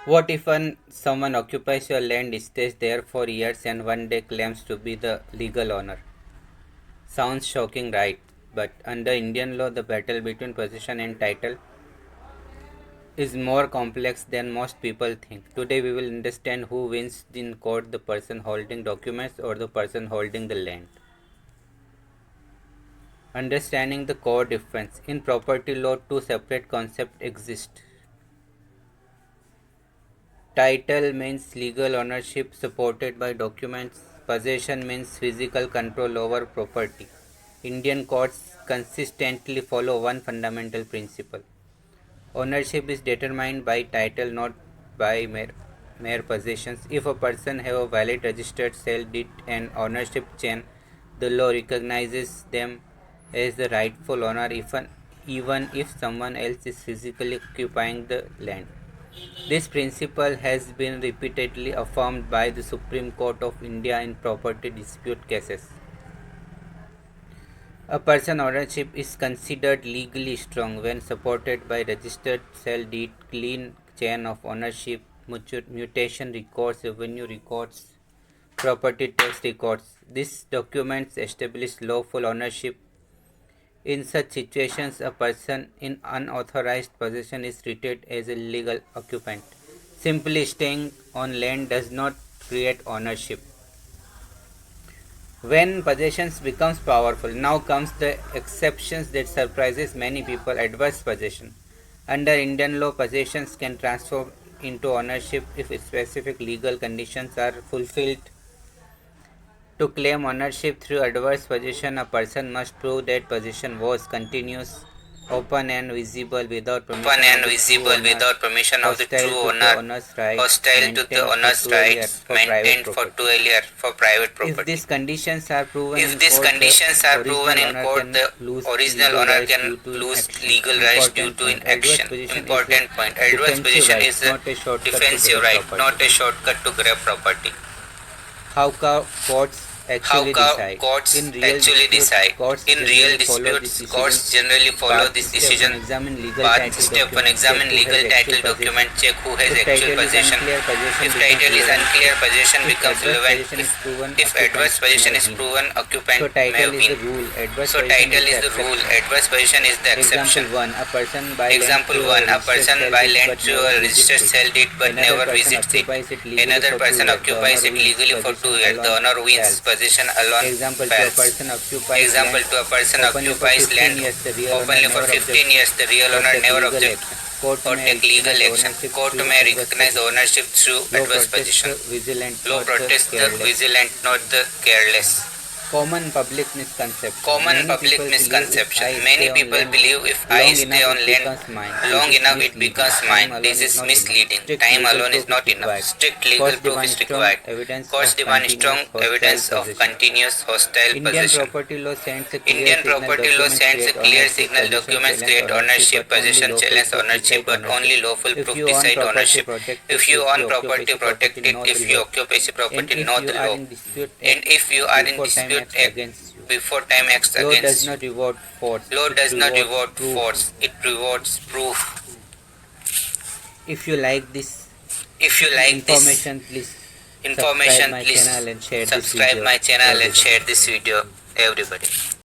What if someone occupies your land, stays there for years, and one day claims to be the legal owner? Sounds shocking, right? But under Indian law, the battle between possession and title is more complex than most people think. Today, we will understand who wins in court, the person holding documents or the person holding the land. Understanding the core difference. In property law, two separate concepts exist. Title means legal ownership supported by documents. Possession means physical control over property. Indian courts consistently follow one fundamental principle. Ownership is determined by title, not by mere possessions. If a person have a valid registered sale deed and ownership chain, the law recognizes them as the rightful owner even if someone else is physically occupying the land. This principle has been repeatedly affirmed by the Supreme Court of India in property dispute cases. A person ownership is considered legally strong when supported by registered sale deed, clean chain of ownership, mutation records, revenue records, property tax records. These documents establish lawful ownership. In such situations, a person in unauthorized possession is treated as a legal occupant. Simply staying on land does not create ownership. When possessions becomes powerful, now comes the exceptions that surprises many people. Adverse possession. Under Indian law, possessions can transform into ownership if specific legal conditions are fulfilled. To claim ownership through adverse possession, a person must prove that possession was continuous, open and visible without permission of the true owner, hostile to the owner's rights, maintained for 12 years for private property. If these conditions are proven in court, the original owner can lose legal rights due to inaction. Important point: adverse possession is a defensive right, not a shortcut to grab property. How courts actually decide? In real disputes, courts generally follow this decision. Path step 1: examine legal title document, check who has actual possession. If title is unclear, possession becomes relevant. If adverse possession is proven, occupant may win. So title is the rule, adverse possession is the exception. Example 1: a person buy land through a registered sale deed but never visits it. Another person occupies it legally for 2 years. The owner wins. Possession alone fails. Example 2: a person occupies land openly for 15 years. The real owner never objects or take legal action. Court may recognize ownership through adverse possession. Law protects the vigilant, not the careless. Common public misconception. Many people believe if I stay on land long enough it becomes mine. This is misleading. Time alone is not enough. Strict legal proof is required. Courts demand strong evidence of continuous hostile possession. Indian property law sends a clear signal. Documents create ownership, possession challenge ownership, but only lawful proof decide ownership. If you own property, protect it. If you occupy property, know the law. And if you are in dispute, act before time acts against you. Law does not reward force, it rewards proof. If you like this information, please subscribe my channel and share this video, everybody.